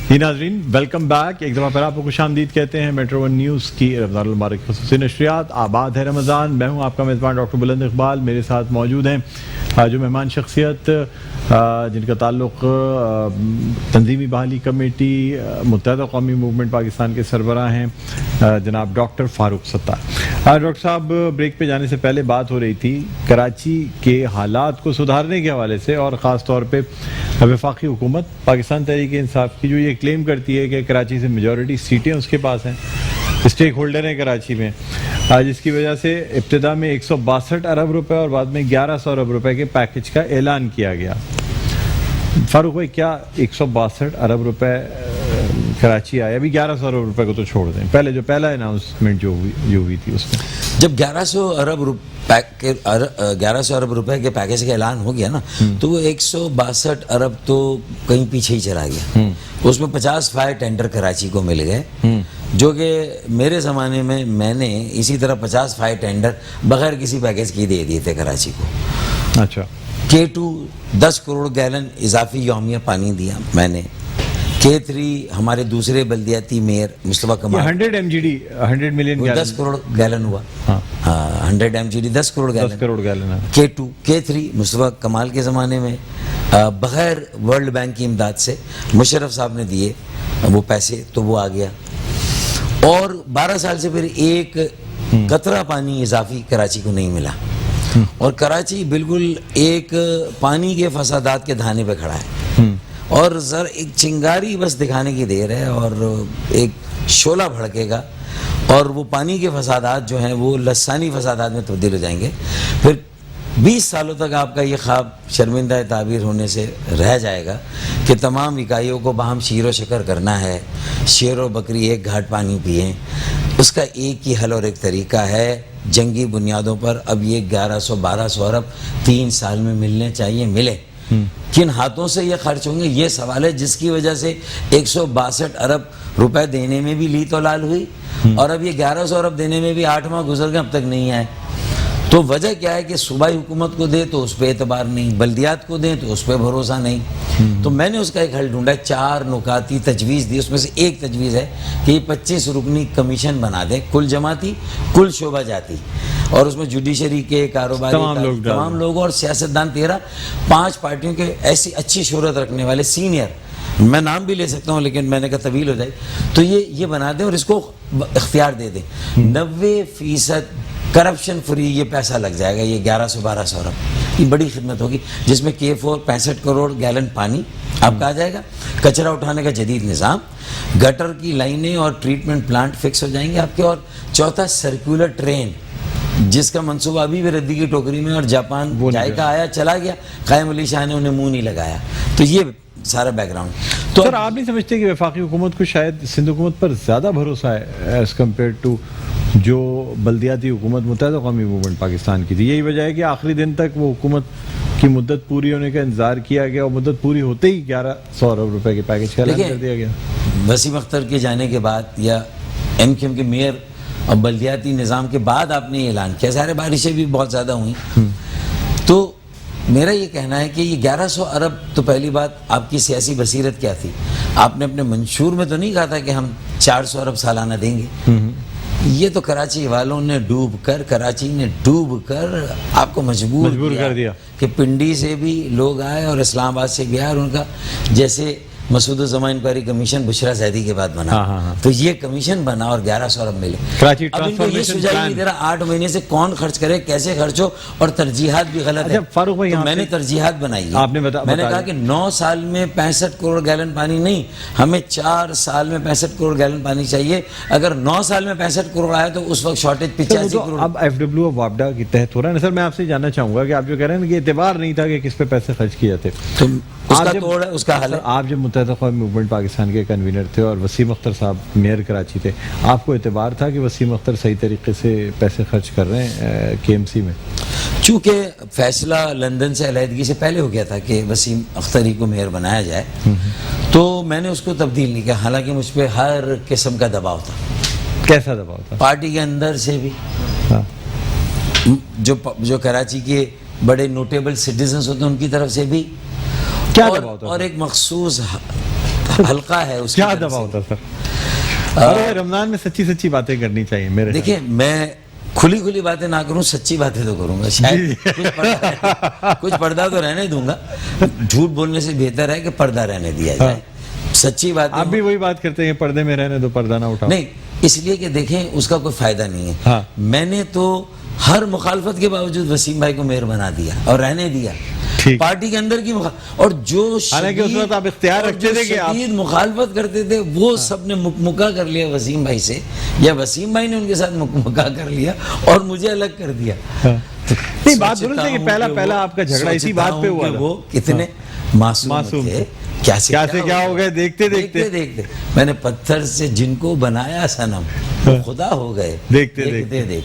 جی ناظرین، welcome back. ایک دفعہ پھر آپ کو خوش آمدید کہتے ہیں میٹرو ون نیوز کی رمضان المبارک خصوصی نشریات. آباد ہے رمضان. میں ہوں آپ کا میزبان ڈاکٹر بلند اقبال. میرے ساتھ موجود ہیں جو مہمان شخصیت جن کا تعلق تنظیمی بحالی کمیٹی متحدہ قومی موومنٹ پاکستان کے سربراہ ہیں جناب ڈاکٹر فاروق ستار. ڈاکٹر صاحب، بریک پہ جانے سے پہلے بات ہو رہی تھی کراچی کے حالات کو سدھارنے کے حوالے سے، اور خاص طور پہ وفاقی حکومت پاکستان تحریک انصاف کی جو یہ کلیم کرتی ہے کہ کراچی سے میجورٹی سیٹیں اس کے پاس ہیں، اسٹیک ہولڈر ہیں کراچی میں، جس کی وجہ سے ابتدا میں 162 ارب روپے اور بعد میں 1100 ارب روپے کے پیکج کا اعلان کیا گیا. فاروق بھائی، کیا 162 ارب روپے کراچی آیا؟ ابھی 1100 ارب روپے کو تو چھوڑ دیں، پہلے جو پہلا اناؤنسمنٹ جو ہوئی تھی اس میں جب 1100 ارب روپے کے پیکج کا اعلان ہو گیا نا، تو وہ 162 ارب تو کہیں پیچھے ہی چلا گیا. اس میں 50 فائر ٹینڈر کراچی کو مل گئے، جو کہ میرے زمانے میں میں نے اسی طرح 50 فائر ٹینڈر بغیر کسی پیکج کی دے دیے تھے کراچی کو. اچھا. K2 10 کروڑ گیلن اضافی یومیہ پانی دیا میں نے. K3 ہمارے دوسرے بلدیاتی میئر مصطفیٰ کمال 100 MGD 100 million gallon 10 crore gallon ہوا. ہاں 100 MGD 10 crore gallon. K2 K3 مصطفیٰ کمال کے زمانے میں بغیر ورلڈ بینک کی امداد سے مشرف صاحب نے دیے وہ پیسے، تو وہ آ گیا. اور 12 سال سے پھر ایک قطرہ پانی اضافی کراچی کو نہیں ملا، اور کراچی بالکل ایک پانی کے فسادات کے دھانے پہ کھڑا ہے. اور ایک چنگاری بس دکھانے کی دیر ہے اور ایک شعلہ بھڑکے گا، اور وہ پانی کے فسادات جو ہیں وہ لسانی فسادات میں تبدیل ہو جائیں گے. پھر 20 سالوں تک آپ کا یہ خواب شرمندہ تعبیر ہونے سے رہ جائے گا کہ تمام اکائیوں کو باہم شیر و شکر کرنا ہے، شیر و بکری ایک گھاٹ پانی پئیں. اس کا ایک ہی حل اور ایک طریقہ ہے، جنگی بنیادوں پر اب یہ 1100-1200 ارب 3 سال میں ملنے چاہیے. ملے کن ہاتھوں سے یہ خرچ ہوں گے، یہ سوال ہے، جس کی وجہ سے 162 ارب روپے دینے میں بھی لی تو لال ہوئی، اور اب یہ 1100 ارب دینے میں بھی 8 ماہ گزر گئے، اب تک نہیں آئے. تو وجہ کیا ہے کہ صوبائی حکومت کو دے تو اس پہ اعتبار نہیں، بلدیات کو دیں تو اس پہ بھروسہ نہیں. تو میں نے اس کا ایک حل ڈھونڈا ہے، 4 نکاتی تجویز دی. اس میں سے ایک تجویز ہے کہ یہ 25 رکنی کمیشن بنا دیں، کل جماعتی کل شعبہ جاتی، اور اس میں جوڈیشری کے کاروباری تمام لوگوں اور سیاستدان 5 پارٹیوں کے ایسی اچھی شہرت رکھنے والے سینئر، میں نام بھی لے سکتا ہوں لیکن میں نے کہا طویل ہو جائے، تو یہ بنا دیں اور اس کو اختیار دے دیں. 90% کرپشن فری یہ پیسہ لگ جائے گا، یہ 1100-1200 ارب. یہ بڑی خدمت ہوگی، جس میں K4 65 کروڑ گیلن پانی آپ کا آ جائے گا، کچرا اٹھانے کا جدید نظام، گٹر کی لائنیں اور ٹریٹمنٹ پلانٹ فکس ہو جائیں گے آپ کے، اور چوتھا سرکولر ٹرین جس کا منصوبہ ابھی بھی ردی کی ٹوکری میں، اور جاپان جائے کا آیا چلا گیا، قائم علی شاہ نے انہیں منہ نہیں لگایا. تو یہ سارا بیک گراؤنڈ. تو سر، آپ نہیں سمجھتے کہ وفاقی حکومت کو شاید سندھ حکومت پر زیادہ بھروسہ ہے ایز کمپیئر ٹو جو بلدیاتی حکومت متحدہ قومی موومنٹ پاکستان کی تھی؟ یہی وجہ ہے کہ آخری دن تک وہ حکومت کی مدت پوری ہونے کا انتظار کیا گیا، اور مدت پوری ہوتے ہی 1100 ارب روپے کے پیکج کا اعلان کر دیا گیا. وسیم اختر کے جانے کے بعد یا MQM کے میئر اور بلدیاتی نظام کے بعد آپ نے اعلان کیا، سارے بارشیں بھی بہت زیادہ ہوئیں. تو میرا یہ کہنا ہے کہ یہ 1100 ارب تو پہلی بات آپ کی سیاسی بصیرت کیا تھی؟ آپ نے اپنے منشور میں تو نہیں کہا تھا کہ ہم 400 ارب سالانہ دیں گے. یہ تو کراچی والوں نے کراچی نے ڈوب کر آپ کو مجبور کر دیا کہ پنڈی سے بھی لوگ آئے اور اسلام آباد سے بھی آئے، اور ان کا جیسے مسعود الزمان انکوائری کمیشن بشرا زیدی کے بعد بنا، تو یہ کمیشن بنا اور 1100 ارب ملے. اب ان کو یہ سجائی نہیں دے رہا 8 مہینے سے کون خرچ کرے، کیسے خرچ ہو، اور ترجیحات بھی غلط ہے. فاروق بھائی، میں نے ترجیحات بنائی ہے. میں نے کہا کہ 9 سال میں 65 کروڑ گیلن پانی نہیں، ہمیں 4 سال میں 65 کروڑ گیلن پانی چاہیے. اگر 9 سال میں 65 کروڑ آیا تو اس وقت شارٹیج 85 کروڑ. اب FW آف وابڈا کے تحت ہو رہا ہے نا سر. میں آپ سے جاننا چاہوں گا کہ آپ جو کہہ رہے ہیں کہ اعتبار نہیں تھا کہ کس پہ پیسے خرچ کیے تھے، اس کا حل ہے. آپ جب متحدہ قومی موومنٹ پاکستان کے کنوینر تھے اور وسیم اختر صاحب میئر کراچی تھے، آپ کو اعتبار تھا کہ وسیم اختر صحیح طریقے سے پیسے خرچ کر رہے ہیں KMC میں؟ چونکہ فیصلہ لندن سے علیحدگی سے پہلے ہو گیا تھا کہ وسیم اختری کو میئر بنایا جائے، تو میں نے اس کو تبدیل نہیں کیا، حالانکہ مجھ پہ ہر قسم کا دباؤ تھا. کیسا دباؤ تھا؟ پارٹی کے اندر سے بھی، جو کراچی کے بڑے نوٹیبل سٹیزنز ہوتے ہیں ان کی طرف سے بھی، کیا دباؤ تھا؟ اور ایک مخصوص حلقہ ہے اس کی کیا طرف دبا سے۔ ہوتا سر؟ ارے رمضان میں سچی سچی باتیں کرنی چاہیے میرے خیال دیکھیں میں کھلی کھلی باتیں نہ کروں، سچی باتیں تو کروں گا، شاید کچھ پردہ تو رہنے دوں گا، جھوٹ بولنے سے بہتر ہے کہ پردہ رہنے دیا جائے، سچی بات آپ بھی وہی بات کرتے ہیں پردے میں رہنے دو، پردہ نہ اٹھاؤ. نہیں، اس لیے کہ دیکھیں اس کا کوئی فائدہ نہیں ہے. ہاں. میں نے تو ہر مخالفت کے باوجود وسیم بھائی کو میئر بنا دیا اور رہنے دیا پارٹی کے اندر کی اور جو حالانکہ اس وقت آپ اختیار رکھتے تھے کہ شدید مخالفت کرتے تھے وہ سب نے مکمکا کر لیا وسیم بھائی سے، یا وسیم بھائی نے ان کے ساتھ مکمکا کر لیا اور مجھے الگ کر دیا. نہیں، بات درست ہے کہ پہلا آپ کا جھگڑا اسی بات پہ ہوا تھا. وہ کتنے معصوم تھے، کیا سے کیا ہو گئے دیکھتے دیکھتے. میں نے پتھر سے جن کو بنایا صنم وہ خدا ہو گئے دیکھتے.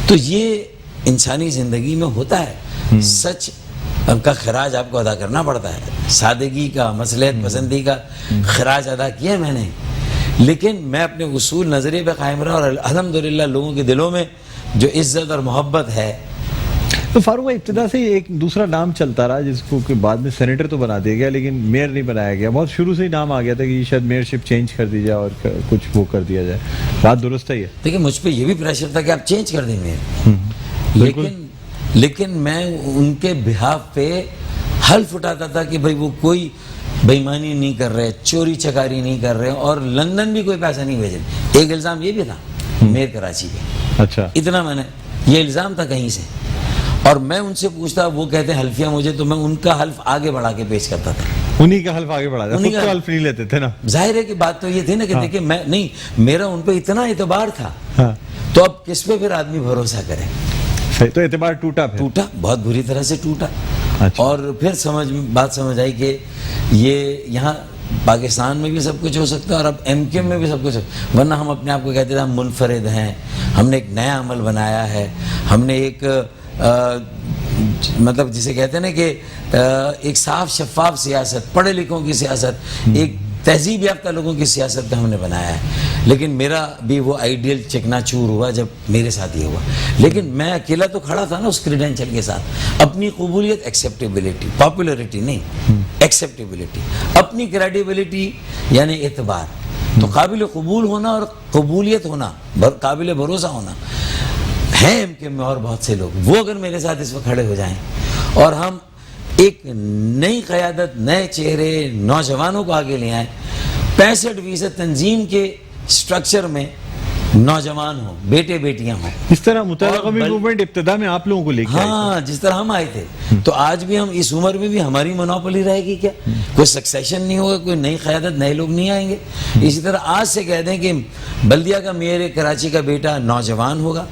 تو یہ انسانی زندگی میں ہوتا ہے، سچ کا خراج آپ کو ادا کرنا پڑتا ہے، سادگی کا، مصلحت پسندی کا خراج ادا کیا میں نے، لیکن میں اپنے اصول نظریے پہ قائم رہا اور الحمدللہ لوگوں کے دلوں میں جو عزت اور محبت ہے. تو فاروق بھائی ابتدا سے ایک دوسرا نام چلتا رہا جس کو کہ بعد میں سینیٹر تو بنا دیا گیا لیکن میئر نہیں بنایا گیا. بہت شروع سے ہی نام آ گیا تھا کہ شاید میئر شپ چینج کر دی جائے اور کچھ وہ کر دیا جائے. بات درست ہے یہ؟ دیکھیں مجھ پہ یہ بھی پریشر تھا کہ آپ چینج کر دیں میئر، لیکن میں ان کے بہاف پہ حلف اٹھاتا تھا کہ بھائی وہ کوئی بےایمانی نہیں کر رہے، چوری چکاری نہیں کر رہے اور لندن بھی کوئی پیسہ نہیں بھیجے. ایک الزام یہ بھی تھا میئر کراچی پہ، اچھا اتنا میں نے یہ الزام تھا کہیں سے، اور میں ان سے پوچھتا، وہ کہتے ہیں حلفیہ مجھے، تو میں ان کا حلف آگے بڑھا کے پیش کرتا تھا. انہی کا حلف آگے بڑھا تھا، خود تو حلف نہیں لیتے تھے نا. ظاہر ہے کہ بات تو یہ تھی نا کہ دیکھیں میں نہیں، میرا ان پہ اتنا اعتبار تھا، تو اب کس پہ پھر آدمی بھروسہ کرے. تو اعتبار ٹوٹا بہت بری طرح سے ٹوٹا. اور پھر بات سمجھ آئی کہ یہ یہاں پاکستان میں بھی سب کچھ ہو سکتا ہے اور اب ایم کیو میں بھی سب کچھ، ورنہ ہم اپنے آپ کو کہتے تھے ہم منفرد ہیں، ہم نے ایک نیا عمل بنایا ہے، ہم نے ایک مطلب جسے کہتے ہیں نا کہ ایک صاف شفاف سیاست، پڑھے لکھوں کی سیاست، ایک تہذیب یافتہ لوگوں کی سیاست کا ہم نے بنایا ہے. لیکن میرا بھی وہ آئیڈیل چکنا چور ہوا جب میرے ساتھ یہ ہوا. لیکن میں اکیلا تو کھڑا تھا نا اس کریڈینشل کے ساتھ، اپنی قبولیت، ایکسیپٹیبلٹی، پاپولیرٹی نہیں، ایکسیپٹیبلٹی، اپنی کریڈیبلٹی یعنی اعتبار. تو قابل قبول ہونا اور قبولیت ہونا، قابل بھروسہ ہونا ہے ایم کے میں اور بہت سے لوگ، وہ اگر میرے ساتھ اس وقت کھڑے ہو جائیں اور ہم ایک نئی قیادت، نئے چہرے، نوجوانوں کو آگے لے آئیں، 65% تنظیم کے سٹرکچر میں نوجوان ہوں، بیٹے بیٹیاں ہوں. اس طرح متحدہ قومی موومنٹ ابتدا میں آپ لوگوں کو لے کے ہاں جس طرح ہم آئے تھے، تو آج بھی ہم اس عمر میں بھی ہماری منوپلی رہے گی کیا؟ کوئی سکسیشن نہیں ہوگا، کوئی نئی قیادت، نئے لوگ نہیں آئیں گے. اسی طرح آج سے کہہ دیں کہ بلدیہ کا میئر کراچی کا بیٹا نوجوان ہوگا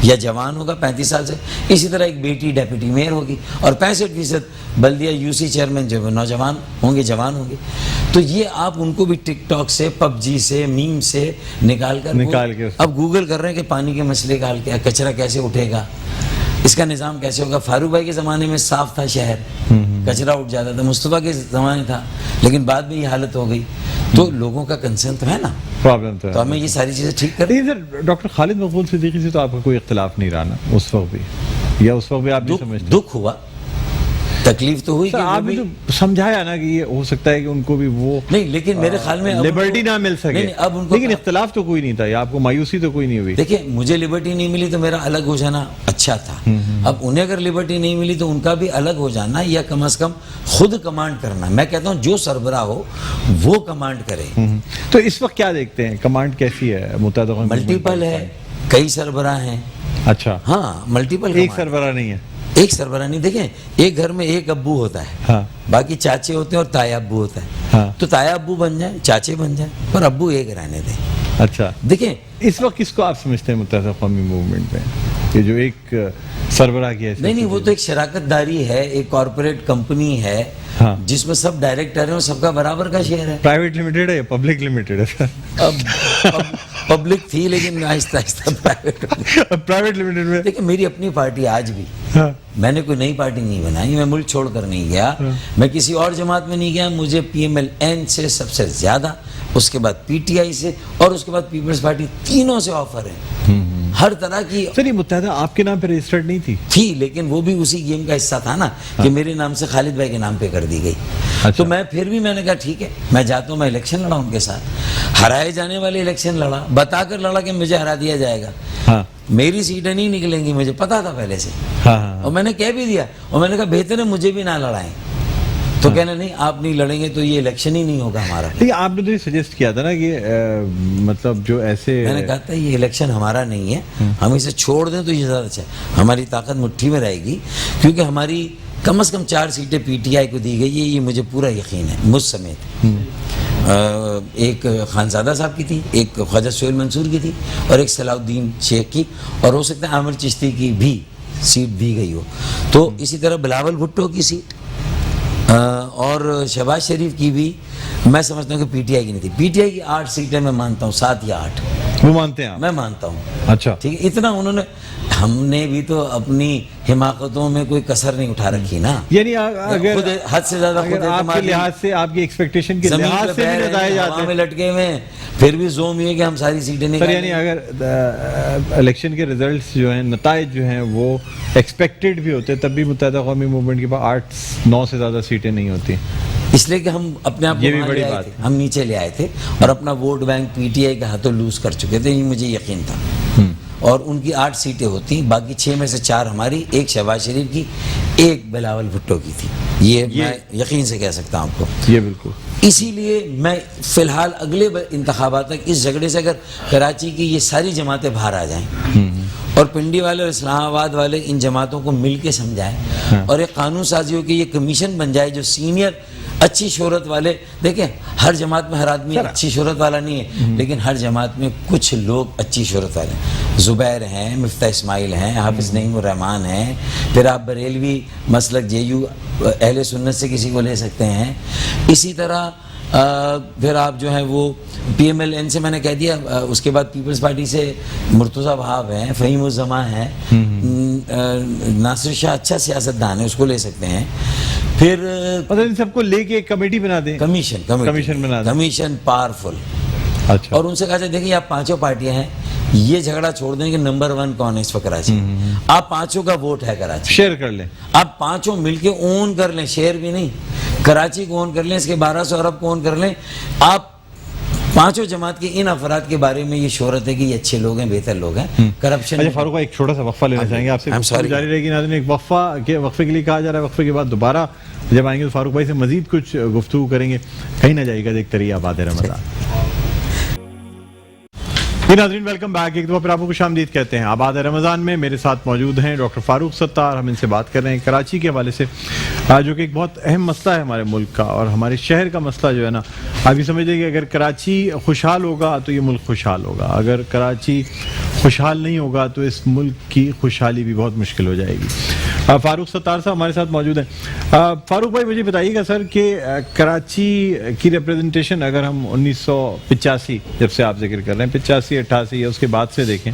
یا جوان ہوگا 35 سال سے، اسی طرح ایک بیٹی ڈیپٹی میئر ہوگی، اور 65% بلدیہ یو سی چیئرمین جو نوجوان ہوں گے، جوان ہوں گے. تو یہ آپ ان کو بھی ٹک ٹاک سے، پب جی سے، میم سے نکال کے اب گوگل کر رہے ہیں کہ پانی کے مسئلے کا حل کیا، کچرا کیسے اٹھے گا، اس کا نظام کیسے ہوگا. فاروق بھائی کے زمانے میں صاف تھا شہر، کچرا اٹھ جاتا تھا، مصطفیٰ کے زمانے تھا، لیکن بعد میں یہ حالت ہو گئی. تو لوگوں کا کنسرن تو ہے نا، پرابلم تو ہمیں یہ ساری چیزیں ٹھیک کر. ڈاکٹر خالد مقبول صدیقی سے تو آپ کا کوئی اختلاف نہیں رہا نا اس وقت بھی، یا اس وقت بھی آپ نہیں سمجھتے؟ دکھ ہوا، تکلیف تو ہوئی. آپ نے تو سمجھایا نا کہ یہ ہو سکتا ہے کہ ان کو بھی وہ نہیں، لیکن میرے خیال میں لبرٹی نہ مل سکے، لیکن اختلاف تو کوئی نہیں تھا، یا آپ کو مایوسی تو کوئی نہیں ہوئی؟ دیکھیں مجھے لبرٹی نہیں ملی تو میرا الگ ہو جانا اچھا تھا. اب انہیں اگر لبرٹی نہیں ملی تو ان کا بھی الگ ہو جانا، یا کم از کم خود کمانڈ کرنا. میں کہتا ہوں جو سربراہ ہو وہ کمانڈ کرے. تو اس وقت کیا دیکھتے ہیں کمانڈ کیسی ہے متحدہ قومی؟ ملٹیپل ہے، کئی سربراہ ہیں. اچھا ہاں ملٹیپل، ایک سربراہ نہیں ہے. ایک سربراہ نہیں. دیکھیں ایک گھر میں ایک ابو ہوتا ہے، باقی چاچے ہوتے ہیں اور تایا ابو ہوتا ہے. تو تایا ابو بن جائیں، چاچے بن جائیں، پر ابو ایک رہنے دیں. اچھا دیکھیں اس وقت کس کو آپ سمجھتے ہیں متحدہ قومی موومنٹ میں کہ جو ایک سربراہ کی حیثیت؟ نہیں، وہ تو ایک شراکت داری ہے، ایک کارپوریٹ کمپنی ہے جس میں سب ڈائریکٹر ہیں اور سب کا برابر کا شیئر ہے. پرائیویٹ لمیٹڈ ہے یا پبلک لمیٹڈ ہے؟ اب پبلک تھی لیکن آہستہ آہستہ پرائیویٹ لمیٹڈ میں. دیکھیں میری اپنی پارٹی آج بھی میں نے کوئی نئی پارٹی نہیں بنائی, میں ملک چھوڑ کر نہیں گیا, میں کسی اور جماعت میں نہیں گیا. مجھے پی ایم ایل این سے سب سے زیادہ, اس کے بعد پی ٹی آئی سے, اور اس کے بعد پیپلز پارٹی, تینوں سے آفر ہے ہر طرح کی. سر یہ متحدہ آپ کے نام پہ رجسٹرڈ نہیں تھی, لیکن وہ بھی اسی گیم کا حصہ تھا نا کہ میرے نام سے خالد بھائی کے نام پہ کر دی گئی. تو میں پھر بھی میں نے کہا ٹھیک ہے میں جاتا ہوں, میں الیکشن لڑا ان کے ساتھ, ہرائے جانے والے الیکشن لڑا, بتا کر لڑا کہ مجھے ہرا دیا جائے گا, میری سیٹیں نہیں نکلیں گی, مجھے پتا تھا پہلے سے, اور میں نے کہہ بھی دیا, اور میں نے کہا بہتر ہے مجھے بھی نہ لڑائیں. تو کہنا نہیں آپ نہیں لڑیں گے تو یہ الیکشن ہی نہیں ہوگا ہمارا. لیکن آپ نے تو یہ سجیسٹ کیا تھا نا کہ مطلب جو ایسے, میں نے کہا تھا یہ الیکشن ہمارا نہیں ہے, ہم اسے چھوڑ دیں تو یہ زیادہ اچھا ہے, ہماری طاقت مٹھی میں رہے گی, کیونکہ ہماری کم از کم 4 سیٹیں پی ٹی آئی کو دی گئی ہے, یہ مجھے پورا یقین ہے مجھ سمیت. ایک خانزادہ صاحب کی تھی, ایک خواجہ سہیل منصور کی تھی, اور ایک صلاح الدین شیخ کی, اور ہو سکتا ہے عامر چشتی کی بھی سیٹ دی گئی ہو. تو اسی طرح بلاول بھٹو کی سیٹ اور شہباز شریف کی بھی میں سمجھتا ہوں کہ پی ٹی آئی کی نہیں تھی. پی ٹی آئی کی 8 سیٹیں میں مانتا ہوں, 7 یا 8 وہ مانتے ہیں, میں مانتا ہوں. اچھا ٹھیک ہے, اتنا انہوں نے, ہم نے بھی تو اپنی حماقتوں میں کوئی کسر نہیں اٹھا رکھی نا. یعنی اگر خود حد سے زیادہ خود آپ کے لحاظ سے, آپ کی ایکسپیکٹیشن کے لحاظ سے بھی بتائے جاتے ہیں, لٹکے ہوئے پھر بھی زوم یہ کہ ہم ساری سیٹیں نہیں. سر یعنی اگر الیکشن کے ریزلٹس جو ہیں, نتائج جو ہیں وہ ایکسپیکٹڈ بھی ہوتے, تب بھی متحدہ قومی موومنٹ کے پاس 8-9 سے زیادہ سیٹیں نہیں ہوتی, اس لیے کہ ہم اپنے آپ کو بڑی بات ہے, ہم نیچے لے آئے تھے اور اپنا vote bank P T I کے ہاتھوں لوز کر چکے تھے, یہ مجھے یقین تھا. اور ان کی 8 سیٹیں ہوتی, باقی 6 میں سے 4 ہماری, ایک شہباز شریف کی, ایک بلاول بھٹو کی تھی. یہ میں یقین سے کہہ سکتا ہوں آپ کو. یہ بالکل. اسی لیے میں فی الحال اگلے انتخابات تک اس جھگڑے سے, اگر کراچی کی یہ ساری جماعتیں باہر آ جائیں اور پنڈی والے اور اسلام آباد والے ان جماعتوں کو مل کے سمجھائیں اور ایک قانون سازی ہو کہ یہ کمیشن بن جائے جو سینئر اچھی شہرت والے, دیکھیں ہر جماعت میں ہر آدمی اچھی شہرت والا نہیں ہے, لیکن ہر جماعت میں کچھ لوگ اچھی شہرت والے ہیں. زبیر ہیں, مفتاح اسماعیل ہیں, حافظ نعیم الرحمان ہیں, پھر آپ بریلوی مسلک جے یو اہل سنت سے کسی کو لے سکتے ہیں. اسی طرح پھر آپ جو ہیں وہ پی ایم ایل این سے میں نے کہہ دیا, اس کے بعد پیپلز پارٹی سے مرتضیٰ وہاب ہیں, فہیم الزماں ہیں, ناصر شاہ اچھا سیاستدان ہے, اس کو لے سکتے ہیں. پھر ان سب کو لے کے ایک کمیٹی بنا دیں, کمیشن بنا دیں, کمیشن پاورفل. اچھا. اور ان سے کہا جائے دیکھیں آپ 5 پارٹیاں ہیں, یہ جھگڑا چھوڑ دیں کہ نمبر 1 کون ہے اس وقت کراچی میں, آپ 5 کا ووٹ ہے کراچی, شیئر کر لیں, آپ 5 مل کے اون کر لیں, شیئر بھی نہیں, کراچی کو اون کر لیں, اس کے 1200 ارب کو اون کر لیں. آپ 5 جماعت کے ان افراد کے بارے میں یہ شہرت ہے کہ یہ اچھے لوگ ہیں, بہتر لوگ ہیں, کرپشن. اچھا فاروق, ایک چھوٹا سا وقفہ لینا چاہیں گے آپ سے, جاری رہے گی ناظرین. ایک وقفے کے لیے کہا جا رہا ہے, وقفے کے بعد دوبارہ جب آئیں گے تو فاروق بھائی سے مزید کچھ گفتگو کریں گے, کہیں نہ جائے گا. دیکھتے رہیے آباد رمضان. ناظرین ویلکم بیک, ایک دفعہ پھر آپ کو خوش آمدید کہتے ہیں. آباد رمضان میں میرے ساتھ موجود ہیں ڈاکٹر فاروق ستار. ہم ان سے بات کر رہے ہیں کراچی کے حوالے سے, جو کہ ایک بہت اہم مسئلہ ہے ہمارے ملک کا, اور ہمارے شہر کا مسئلہ جو ہے نا, آپ یہ سمجھ لیں کہ اگر کراچی خوشحال ہوگا تو یہ ملک خوشحال ہوگا, اگر کراچی خوشحال نہیں ہوگا تو اس ملک کی خوشحالی بھی بہت مشکل ہو جائے گی. فاروق ستار صاحب ہمارے ساتھ موجود ہیں. فاروق بھائی مجھے بتائیے گا سر کہ کراچی کی ریپریزنٹیشن اگر ہم 1985 جب سے آپ ذکر کر رہے ہیں, 85-88 یا اس کے بعد سے دیکھیں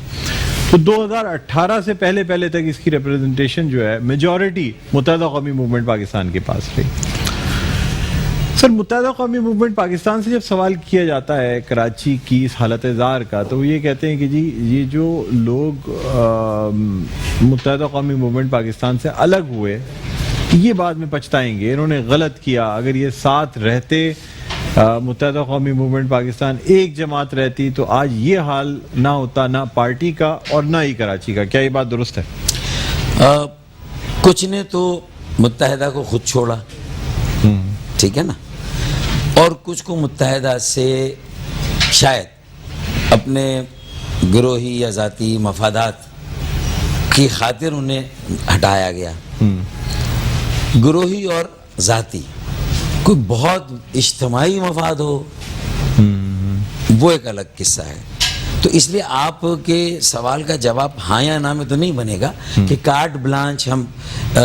تو 2018 سے پہلے تک اس کی ریپریزنٹیشن جو ہے میجورٹی متحدہ قومی موومنٹ پاکستان کے پاس رہی. سر متحدہ قومی موومنٹ پاکستان سے جب سوال کیا جاتا ہے کراچی کی اس حالت زار کا, تو وہ یہ کہتے ہیں کہ جی یہ جو لوگ متحدہ قومی موومنٹ پاکستان سے الگ ہوئے یہ بعد میں پچھتائیں گے, انہوں نے غلط کیا, اگر یہ ساتھ رہتے متحدہ قومی موومنٹ پاکستان ایک جماعت رہتی تو آج یہ حال نہ ہوتا, نہ پارٹی کا اور نہ ہی کراچی کا. کیا یہ بات درست ہے؟ کچھ نے تو متحدہ کو خود چھوڑا, ٹھیک ہے نا, اور کچھ کو متحدہ سے شاید اپنے گروہی یا ذاتی مفادات کی خاطر انہیں ہٹایا گیا. گروہی اور ذاتی کوئی بہت اجتماعی مفاد ہو وہ ایک الگ قصہ ہے. تو اس لیے آپ کے سوال کا جواب ہاں یا نہ میں تو نہیں بنے گا کہ کارٹ بلانچ ہم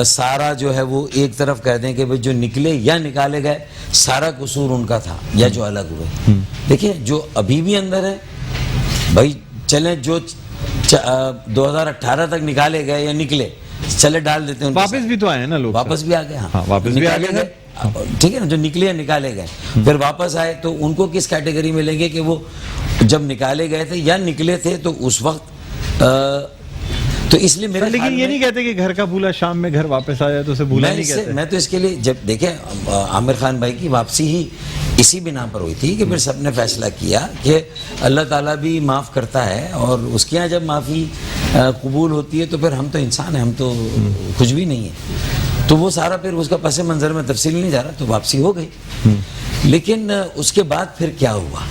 سارا جو ہے وہ ایک طرف کہہ دیں کہ جو نکلے یا نکالے گئے سارا قصور ان کا تھا یا جو الگ ہوئے. دیکھیں جو ابھی بھی اندر ہے بھائی, چلیں جو 2018 تک نکالے گئے یا نکلے چلے ڈال دیتے ہیں. واپس بھی تو آئے ہیں نا لوگ, واپس بھی آ گئے. ہاں واپس بھی آ گئے, ٹھیک ہے نا, جو نکلے نکالے گئے پھر واپس آئے, تو ان کو کس کیٹیگری میں لیں گے کہ وہ جب نکالے گئے تھے یا نکلے تھے تو اس وقت, تو اس لیے میرے لیکن یہ نہیں کہتے کہ گھر کا بھولا شام میں گھر واپس آیا تو اسے بھولا نہیں کہتے. میں تو اس کے لیے, جب دیکھیں عامر خان بھائی کی واپسی ہی اسی بنا پر ہوئی تھی کہ پھر سب نے فیصلہ کیا کہ اللہ تعالیٰ بھی معاف کرتا ہے, اور اس کے یہاں جب معافی قبول ہوتی ہے تو پھر ہم تو انسان ہیں, ہم تو کچھ بھی نہیں ہیں. تو وہ سارا پھر اس کا پس منظر میں تفصیل نہیں جا رہا, تو واپسی ہو گئی. لیکن اس کے بعد پھر کیا ہوا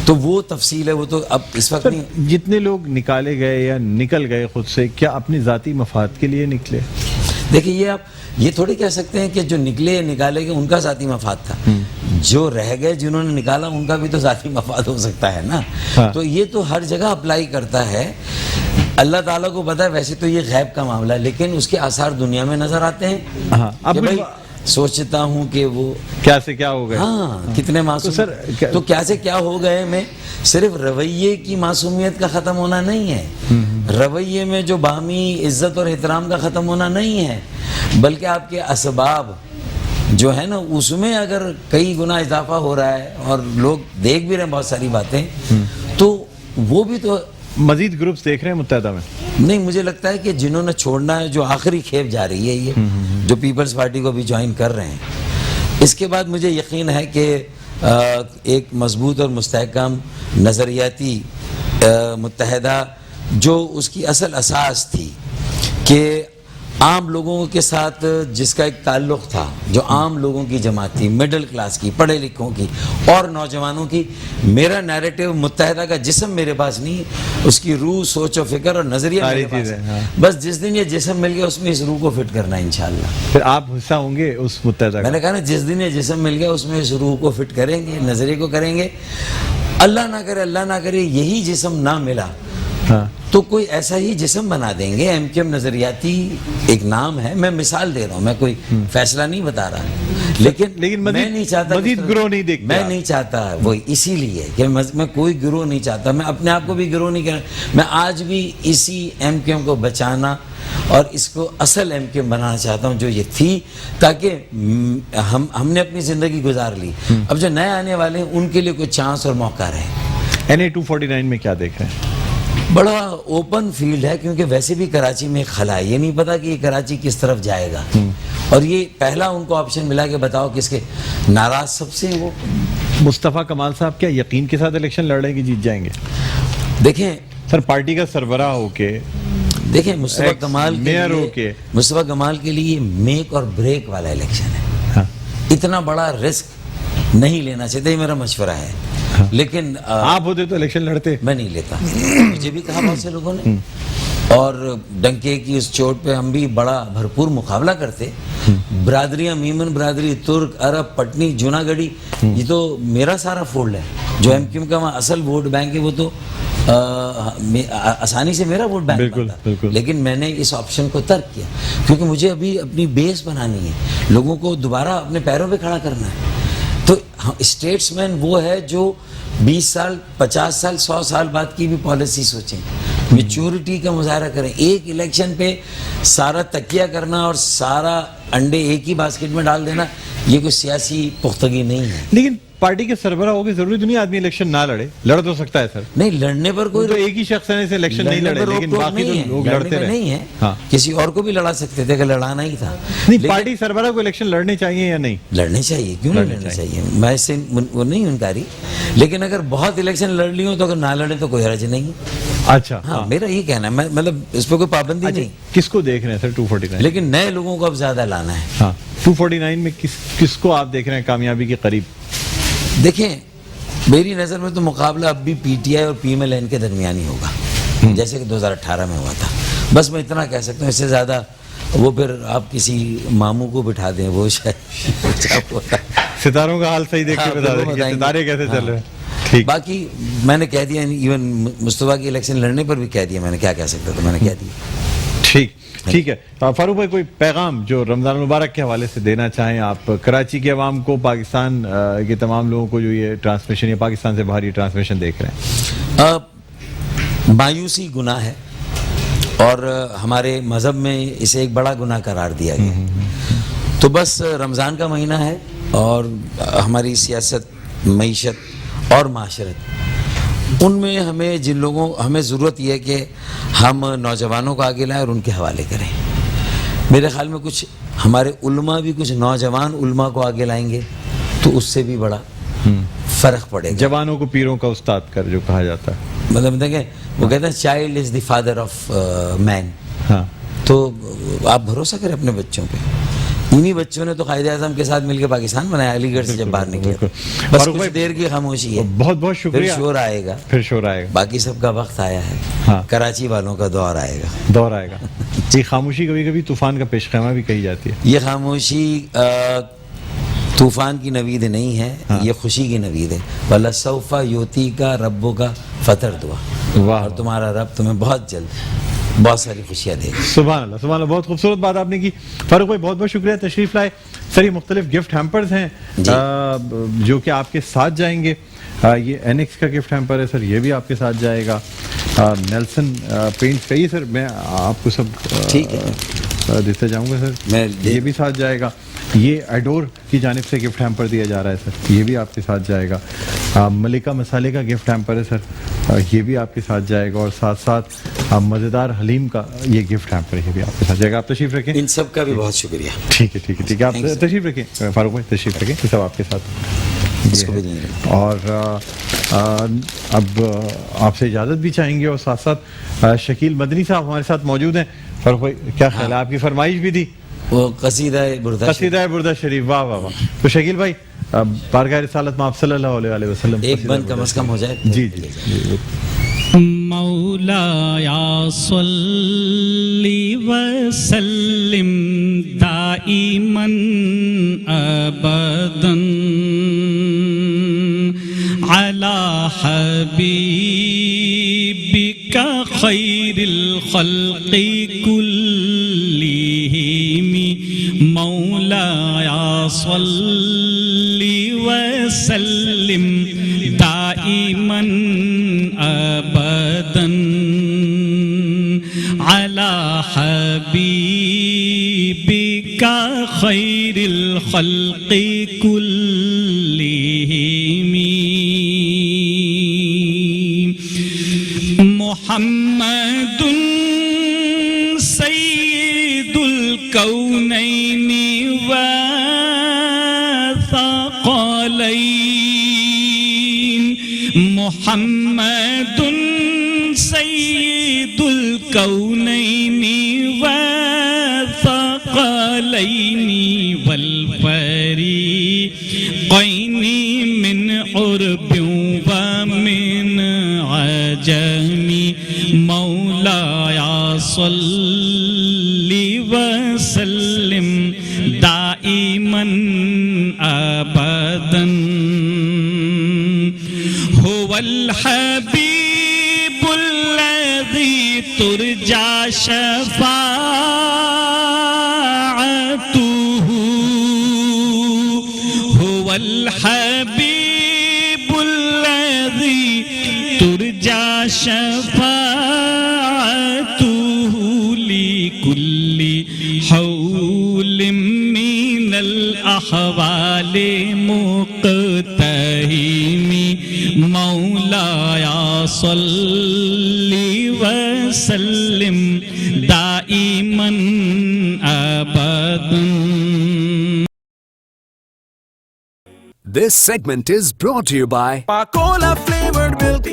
تو وہ تفصیل ہے, وہ تو اب اس وقت نہیں. جتنے لوگ نکالے گئے یا نکل گئے خود سے, کیا اپنی ذاتی مفاد کے لیے نکلے؟ دیکھیں یہ آپ یہ تھوڑی کہہ سکتے ہیں کہ جو نکلے نکالے گئے ان کا ذاتی مفاد تھا, جو رہ گئے جنہوں نے نکالا ان کا بھی تو ذاتی مفاد ہو سکتا ہے نا. تو یہ تو ہر جگہ اپلائی کرتا ہے. اللہ تعالیٰ کو پتا ہے, ویسے تو یہ غیب کا معاملہ ہے, لیکن اس کے آثار دنیا میں نظر آتے ہیں. کہ بھائی سوچتا ہوں کہ وہ کیا سے کیا ہو گئے, ہاں کتنے معصوم, تو کیا سے کیا ہو گئے میں صرف رویے کی معصومیت کا ختم ہونا نہیں ہے, رویے میں جو باہمی عزت اور احترام کا ختم ہونا نہیں ہے, بلکہ آپ کے اسباب جو ہے نا اس میں اگر کئی گنا اضافہ ہو رہا ہے اور لوگ دیکھ بھی رہے ہیں بہت ساری باتیں, تو وہ بھی تو مزید گروپس دیکھ رہے ہیں متحدہ میں. نہیں, مجھے لگتا ہے کہ جنہوں نے چھوڑنا ہے, جو آخری کھیپ جا رہی ہے یہ, جو پیپلز پارٹی کو بھی جوائن کر رہے ہیں, اس کے بعد مجھے یقین ہے کہ ایک مضبوط اور مستحکم نظریاتی متحدہ, جو اس کی اصل اساس تھی کہ عام لوگوں کے ساتھ جس کا ایک تعلق تھا, جو عام لوگوں کی جماعت تھی, مڈل کلاس کی, پڑھے لکھوں کی اور نوجوانوں کی. میرا نیریٹو متحدہ کا جسم میرے پاس نہیں, اس کی روح, سوچ و فکر اور نظریہ میرے پاس ہے. بس جس دن یہ جسم مل گیا اس میں اس روح کو فٹ کرنا ہے انشاءاللہ. پھر آپ حصہ ہوں گے اس متحدہ کا. میں نے کہا نا, جس دن یہ جسم مل گیا اس میں اس روح کو فٹ کریں گے, نظریے کو کریں گے. اللہ نہ کرے یہی جسم نہ ملا تو کوئی ایسا ہی جسم بنا دیں گے. ایم کیو ایم نظریاتی ایک نام ہے, میں مثال دے رہا ہوں, میں کوئی فیصلہ نہیں بتا رہا, لیکن میں نہیں چاہتا مزید گروہ نہیں دیکھتا. میں نہیں چاہتا وہ, اسی لیے کہ میں کوئی گروہ نہیں چاہتا, میں اپنے آپ کو بھی گروہ نہیں کرنا. میں آج بھی اسی ایم کیو ایم کو بچانا اور اس کو اصل ایم کیو ایم بنانا چاہتا ہوں جو یہ تھی, تاکہ ہم نے اپنی زندگی گزار لی, اب جو نئے آنے والے ہیں ان کے لیے کوئی چانس اور موقع رہے. NA 249 میں کیا دیکھ رہے ہیں؟ بڑا اوپن فیلڈ ہے, کیونکہ ویسے بھی کراچی میں ایک خلا ہے, یہ نہیں پتا کہ یہ کراچی کس طرف جائے گا, اور یہ پہلا ان کو آپشن ملا کہ بتاؤ کس کے ناراض سب سے. وہ مصطفیٰ کمال صاحب کیا یقین کے ساتھ الیکشن لڑ رہے ہیں کہ جیت جائیں گے؟ دیکھیں سر, پارٹی کا سربراہ ہو کے, دیکھیں مصطفیٰ کمال کے لیے میک اور بریک والا الیکشن ہے. اتنا بڑا رسک نہیں لینا چاہیے, میرا مشورہ ہے. لیکن آپ ہوتے تو الیکشن لڑتے؟ میں نہیں لیتا, مجھے بھی کہا بہت سے لوگوں نے, اور ڈنکے کی اس چوٹ پہ ہم بھی بڑا بھرپور مقابلہ کرتے. برادریاں, میمن برادری, ترک, عرب, پٹنی, جوناگڑھی, یہ تو میرا سارا فولڈ ہے. جو ایم کیو ایم کا وہاں اصل ووٹ بینک ہے وہ تو آسانی سے میرا ووٹ بینک بنتا, لیکن میں نے اس آپشن کو ترک کیا کیونکہ مجھے ابھی اپنی بیس بنانی ہے, لوگوں کو دوبارہ اپنے پیروں پہ کھڑا کرنا ہے. تو اسٹیٹس مین وہ ہے جو 20 سال 50 سال 100 سال بعد کی بھی پالیسی سوچیں, میچورٹی کا مظاہرہ کریں. ایک الیکشن پہ سارا تکیہ کرنا اور سارا انڈے ایک ہی باسکٹ میں ڈال دینا, یہ کوئی سیاسی پختگی نہیں ہے. لیکن پارٹی کے سربراہ ہو کے ضروری تو نہیں آدمی الیکشن نہ لڑے, لڑ تو سکتا ہے سر. نہیں, لڑنے پر کوئی تو ایک ہی شخص نے سے الیکشن نہیں لڑے, لیکن باقی تو لوگ لڑتے رہے. نہیں ہے, کسی اور کو بھی لڑا سکتے تھے کہ لڑانا ہی تھا. نہیں, پارٹی سربراہ کو الیکشن لڑنے چاہیے یا نہیں؟ لڑنے چاہیے, کیوں نہیں لڑنے چاہیے, میں اس سے وہ نہیں انکاری, لیکن اگر بہت الیکشن لڑ لی ہوں تو اگر نہ لڑے تو کوئی حرج نہیں. اچھا, ہاں میرا یہ کہنا ہے, مطلب اس پہ کوئی پابندی نہیں. کس کو دیکھ رہے ہیں سر 249؟ لیکن نئے لوگوں کو اب زیادہ لانا ہے. ہاں, 249 میں کس کو آپ دیکھ رہے ہیں کامیابی کے قریب؟ دیکھیں, میری نظر میں تو مقابلہ اب بھی پی ٹی آئی اور پی ایم ایل این کے درمیان ہی ہوگا, جیسے کہ 2018 میں ہوا تھا. بس میں اتنا کہہ سکتا ہوں, اس سے زیادہ وہ پھر آپ کسی ماموں کو بٹھا دیں, وہ شاید ستاروں کا حال صحیح دیکھ کے بتا دیں کہ ستارے کیسے چل رہے ہیں. ٹھیک, باقی میں نے کہہ دیا, ایون مصطفیٰ کی الیکشن لڑنے پر بھی کہہ دیا, میں نے کیا کہہ سکتا تھا, میں نے کہہ دیا. ٹھیک ہے. فاروق بھائی, کوئی پیغام جو رمضان المبارک کے حوالے سے دینا چاہیں آپ کراچی کے عوام کو, پاکستان کے تمام لوگوں کو جو یہ ٹرانسمیشن یا پاکستان سے باہر یہ ٹرانسمیشن دیکھ رہے ہیں؟ مایوسی گناہ ہے, اور ہمارے مذہب میں اسے ایک بڑا گناہ قرار دیا گیا ہے. تو بس رمضان کا مہینہ ہے اور ہماری سیاست، معیشت اور معاشرت، ان میں ہمیں ہمیں ضرورت یہ ہے کہ ہم نوجوانوں کو آگے لائیں اور ان کے حوالے کریں. میرے خیال میں کچھ ہمارے علماء بھی کچھ نوجوان علماء کو آگے لائیں گے تو اس سے بھی بڑا فرق پڑے گا. جوانوں کو پیروں کا استاد کر جو کہا جاتا ہے، مطلب دیکھیں وہ کہتے ہیں child is the father of man. ہاں، تو آپ بھروسہ کریں اپنے بچوں پہ. انہی بچوں نے تو قائد اعظم کے ساتھ مل کے پاکستان بنایا علی گڑھ سے جب باہر نکلے. بس کچھ دیر کی خاموشی ہے، بہت بہت شکریہ. پھر شور آئے گا، پھر شور آئے گا. باقی سب کا وقت آیا ہے. ہاں، کراچی والوں کا دور آئے گا. دور آئے گا. یہ خاموشی کبھی کبھی طوفان کا پیش خیمہ بھی کہی جاتی ہے. یہ خاموشی طوفان کی نوید نہیں ہے، یہ خوشی کی نوید ہے. وَلَسَوْفَ يُؤْتِيكَ رَبُّكَ فَتَرْضَىٰ. اور تمہارا رب تمہیں بہت جلد بہت ساری خوشیاں دے گا. سبحان اللہ، سبحان اللہ. بہت خوبصورت بات آپ نے کی فاروق بھائی، بہت بہت شکریہ تشریف لائے. سر یہ مختلف گفٹ ہیمپرز ہیں جو کہ آپ کے ساتھ جائیں گے. یہ این ایکس کا گفٹ ہیمپر ہے سر، یہ بھی آپ کے ساتھ جائے گا. نیلسن پینٹ کا، یہ سر میں آپ کو سب دیتا جاؤں گا سر. یہ بھی ساتھ جائے گا. یہ ایڈور کی جانب سے گفٹ ہیمپر دیا جا رہا ہے سر، یہ بھی آپ کے ساتھ جائے گا. ملکہ مسالے کا گفٹ ہیمپر ہے سر، یہ بھی آپ کے ساتھ جائے گا. اور ساتھ ساتھ مزیدار حلیم کا یہ گفٹ ہیمپر، یہ بھی آپ کے ساتھ جائے گا. آپ تشریف رکھیں. ان سب کا بھی بہت شکریہ. ٹھیک ہے ٹھیک ہے ٹھیک ہے. آپ تشریف رکھیں فاروق بھائی، تشریف رکھیں. یہ سب آپ کے ساتھ. اور اب آپ سے اجازت بھی چاہیں گے، اور ساتھ ساتھ شکیل مدنی صاحب ہمارے ساتھ موجود ہیں. فاروق بھائی کیا خیال ہے؟ آپ کی فرمائش بھی تھی وہ قصیدہ بردہ شریف. واہ واہ واہ. تو شکیل بھائی بارگاہ رسالت میں آپ صلی اللہ علیہ وسلم ایک بند کم از کم ہو جائے. جی جی جی. مولایا صلی وسلم دائما ابدا علی حبیبک خیر الخلق کلہم. مولایا صلی وسلم دائما ابدا علی حبیبک خیر الخلق کلہم. محمد سید الکونین والثقلین. محمد سید الکونین والثقلین والفریقین من عرب ومن عجم. مولایا صلی وسلم دائما ابدا. هو الحبیب الذی ترجى شفاعته. هو الحبیب الذی ترجى شفاعته لكل حول من الأحوال مقتحم. مولایا صلی وسلم دائما ابدا. This segment is brought to you by Cola flavored milk,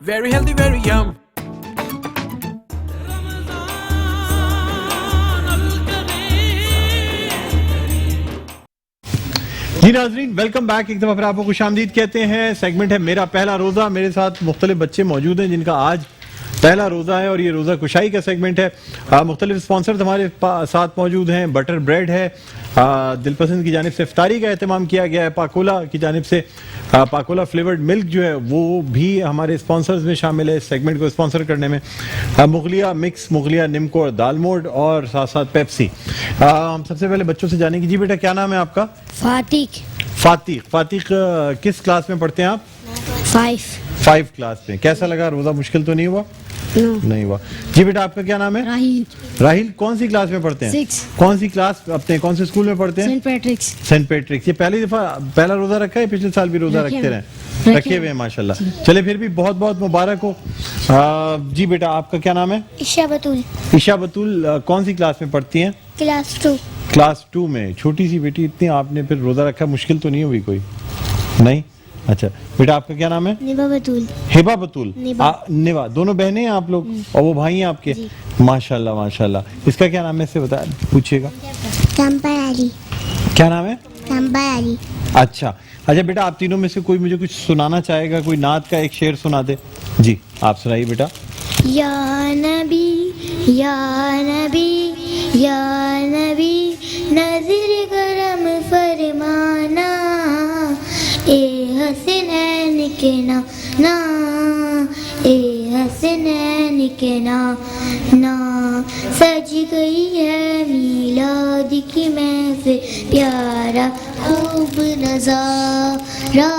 very healthy, very yum. جی ناظرین، ویلکم بیک. ایک دفعہ پھر آپ کو خوش آمدید کہتے ہیں. سیگمنٹ ہے میرا پہلا روزہ. میرے ساتھ مختلف بچے موجود ہیں جن کا آج پہلا روزہ ہے، اور یہ روزہ کشائی کا سیگمنٹ ہے. مختلف اسپانسرز ہمارے ساتھ موجود ہیں. بٹر بریڈ ہے، دل پسند کی جانب سے افطاری کا اہتمام کیا گیا ہے. پاکولا کی جانب سے پاکولا فلیورڈ ملک جو ہے وہ بھی ہمارے اسپانسرز میں شامل ہے اس سیگمنٹ کو اسپانسر کرنے میں. مغلیہ مکس، مغلیہ نمکو اور دال موڈ، اور ساتھ ساتھ پیپسی. ہم سب سے پہلے بچوں سے جانیں گے. جی بیٹا کیا نام ہے آپ کا؟ فاتق. فاتق کس کلاس میں پڑھتے ہیں آپ؟ 5 5 کلاس میں. کیسا لگا روزہ؟ مشکل تو نہیں ہوا؟ نہیں ہوا. جی بیٹا آپ کا کیا نام ہے؟ راہیل. کون سی کلاس میں پڑھتے ہیں؟ 6. کون سی کلاس پڑھتے ہیں؟ کون سے اسکول میں پڑھتے ہیں؟ Saint Patrick's. Saint Patrick's. یہ پہلی دفعہ پہلا روزہ رکھا ہے؟ پچھلے سال بھی روزہ رکھتے رہے؟ رکھے ہوئے ہیں ماشاءاللہ. چلے پھر بھی بہت بہت مبارک ہو. جی بیٹا آپ کا کیا نام ہے؟ عشا بطول. عشا بطول کون سی کلاس میں پڑھتی ہیں؟ کلاس 2. کلاس 2 میں. چھوٹی سی بیٹی اتنی، آپ نے پھر روزہ رکھا، مشکل تو نہیں ہوئی کوئی؟ نہیں. اچھا بیٹا آپ کا کیا نام ہے؟ نبا بطول. ہبا بطول. نوا. دونوں بہنیں ہیں آپ لوگ اور وہ بھائی ہیں آپ کے؟ ماشاءاللہ ماشاءاللہ. اس کا کیا نام ہے؟ اس سے بتا پوچھیے گا. کمپر علی. کیا نام ہے؟ کمپر علی. اچھا اچھا بیٹا آپ تینوں میں سے کوئی مجھے کچھ سنانا چاہے گا؟ کوئی نعت کا ایک شعر سنا دے. جی آپ سنائیے بیٹا. یا نبی یا نبی یا نبی نظر کرم فرمانا، اے حسنین کے نا اے حسنین کے نا سج گئی ہے میلاد کی محفل، پیارا خوب نظارہ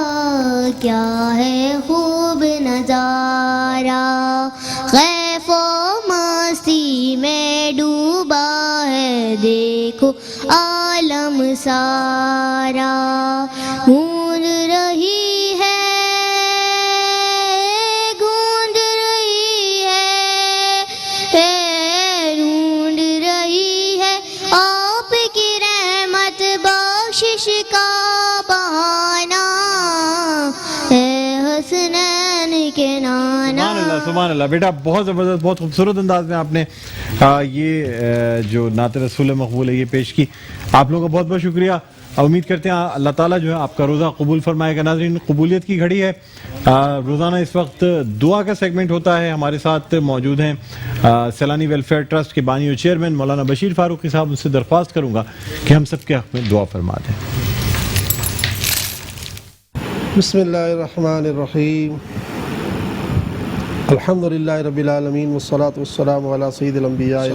کیا ہے خوب نظارہ، خیف و مستی میں ڈوبا ہے دیکھو عالم سارا، گونج رہی ہے گونج رہی ہے ڈھونڈ رہی ہے آپ کی رحمت بخشش کا بہانہ، اے حسنین کے نانا. سبحان اللہ بیٹا بہت زبردست، بہت خوبصورت انداز میں آپ نے یہ جو نعت رسول مقبول ہے یہ پیش کی. آپ لوگوں کا بہت بہت شکریہ. امید کرتے ہیں اللہ تعالیٰ جو ہے آپ کا روزہ قبول فرمائے گا. ناظرین قبولیت کی گھڑی ہے. روزانہ اس وقت دعا کا سیگمنٹ ہوتا ہے. ہمارے ساتھ موجود ہیں سیلانی ویلفیئر ٹرسٹ کے بانی و چیئرمین مولانا بشیر فاروقی صاحب. ان سے درخواست کروں گا کہ ہم سب کے حق میں دعا فرما دیں. بسم اللہ الرحمن الرحیم. الحمد للہ رب العالمین والصلاة والسلام علی سید الانبیاء علیہ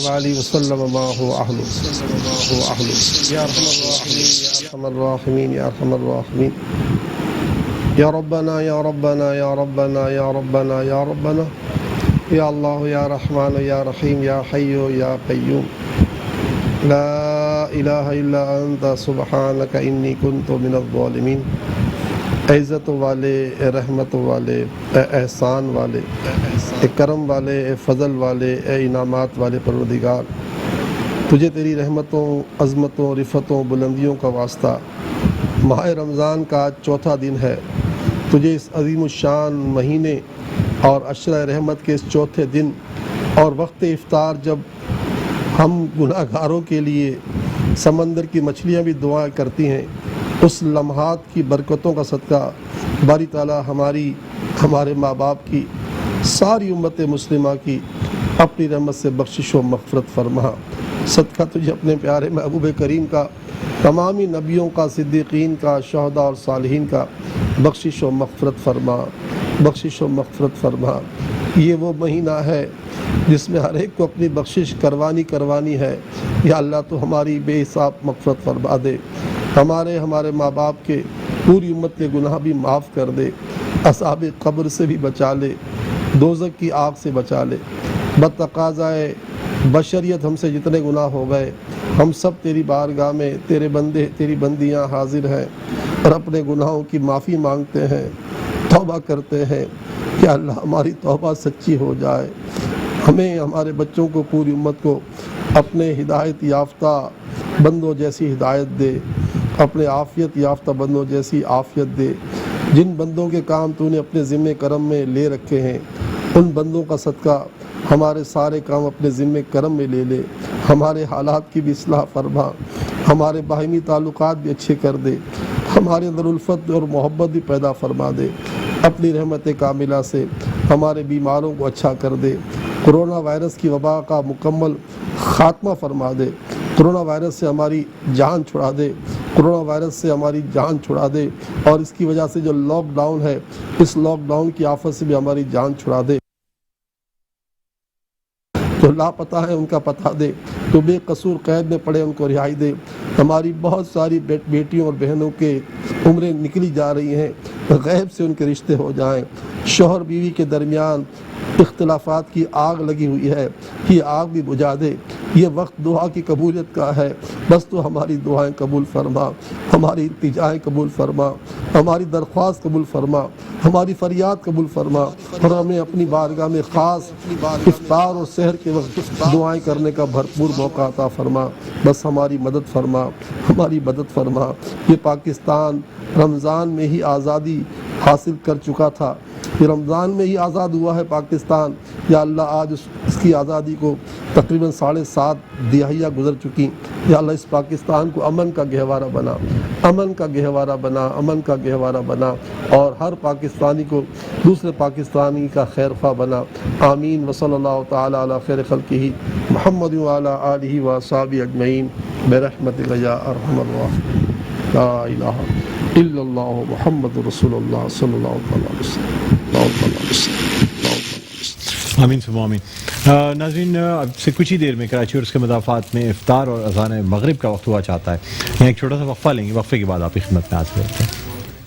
وآلہ وسلم ما هو اہل. یا ارحم الراحمین یا ارحم الراحمین یا ربنا یا ربنا یا ربنا یا ربنا یا ربنا یا اللہ یا رحمان یا رحیم یا حی یا قیوم لا الہ الا انت سبحانک انی کنت من الظالمین. عزت والے، اے رحمت والے، اے احسان والے، اے کرم والے، اے فضل والے، اے انعامات والے پروردگار، تجھے تیری رحمتوں، عظمتوں، رفتوں، بلندیوں کا واسطہ. ماہ رمضان کا آج چوتھا دن ہے. تجھے اس عظیم الشان مہینے اور عشرہ رحمت کے اس چوتھے دن اور وقت افطار جب ہم گناہ گاروں کے لیے سمندر کی مچھلیاں بھی دعائیں کرتی ہیں، اس لمحات کی برکتوں کا صدقہ باری تعالیٰ ہمارے ماں باپ کی، ساری امت مسلمہ کی اپنی رحمت سے بخشش و مغفرت فرما. صدقہ تجھے اپنے پیارے محبوب کریم کا، تمامی نبیوں کا، صدیقین کا، شہداء اور صالحین کا بخشش و مغفرت فرما، بخشش و مغفرت فرما. یہ وہ مہینہ ہے جس میں ہر ایک کو اپنی بخشش کروانی ہے. یا اللہ تو ہماری بے حساب مغفرت فرما دے، ہمارے ماں باپ کے، پوری امت کے گناہ بھی معاف کر دے، عذاب قبر سے بھی بچا لے، دوزخ کی آگ سے بچا لے. بتقاضائے بشریت ہم سے جتنے گناہ ہو گئے، ہم سب تیری بارگاہ میں تیرے بندے، تیری بندیاں حاضر ہیں اور اپنے گناہوں کی معافی مانگتے ہیں، توبہ کرتے ہیں کہ اللہ ہماری توبہ سچی ہو جائے. ہمیں، ہمارے بچوں کو، پوری امت کو اپنے ہدایت یافتہ بندوں جیسی ہدایت دے، اپنے عافیت یافتہ بندوں جیسی عافیت دے. جن بندوں کے کام تو نے اپنے ذمہ کرم میں لے رکھے ہیں، ان بندوں کا صدقہ ہمارے سارے کام اپنے ذمہ کرم میں لے لے. ہمارے حالات کی بھی اصلاح فرما، ہمارے باہمی تعلقات بھی اچھے کر دے، ہمارے اندر الفت اور محبت بھی پیدا فرما دے. اپنی رحمت کاملہ سے ہمارے بیماروں کو اچھا کر دے. کرونا وائرس کی وبا کا مکمل خاتمہ فرما دے. کرونا وائرس سے ہماری جان چھڑا دے، کرونا وائرس سے ہماری جان چھڑا دے، اور اس کی وجہ سے جو لاک ڈاؤن ہے، اس لاک ڈاؤن کی آفت سے بھی ہماری جان چھڑا دے. جو لاپتہ ہیں ان کا پتہ دے، جو بے قصور قید میں پڑے ان کو رہائی دے. ہماری بہت ساری بیٹیوں اور بہنوں کے عمریں نکلی جا رہی ہیں، غیب سے ان کے رشتے ہو جائیں، شوہر بیوی کے درمیان اختلافات کی آگ لگی ہوئی ہے، یہ آگ بھی بجھا دے۔ یہ وقت دعا کی قبولیت کا ہے، بس تو ہماری دعائیں قبول فرما، ہماری التجائیں قبول فرما، ہماری درخواست قبول فرما، ہماری فریاد قبول فرما، اور ہمیں اپنی بارگاہ میں خاص افطار اور سحر کے وقت دعائیں کرنے کا بھرپور موقع عطا فرما۔ بس ہماری مدد فرما، ہماری مدد فرما۔ یہ پاکستان رمضان میں ہی آزادی حاصل کر چکا تھا، یہ رمضان میں ہی آزاد ہوا ہے پاکستان۔ یا اللہ آج اس کی آزادی کو تقریباً 7.5 دہائیاں گزر چکی۔ یا اللہ اس پاکستان کو امن کا گہوارہ بنا، امن کا گہوارہ بنا، امن کا گہوارہ بنا، اور ہر پاکستانی کو دوسرے پاکستانی کا خیر خواہ بنا۔ آمین۔ وصلی اللہ تعالی علی خیر خلقہ محمد وعلی آلہ وصحبہ اجمعین برحمتک یا ارحم الراحمین۔ لا الہ الا اللہ محمد رسول اللہ صلی اللہ علیہ وسلم۔ آمین ثم آمین۔ ناظرین، اب سے کچھ ہی دیر میں کراچی اور اس کے مضافات میں افطار اور اذان مغرب کا وقت ہوا چاہتا ہے۔ یہاں ایک چھوٹا سا وقفہ لیں گے، وقفے کے بعد آپ کی خدمت میں حاضر ہوتے ہیں۔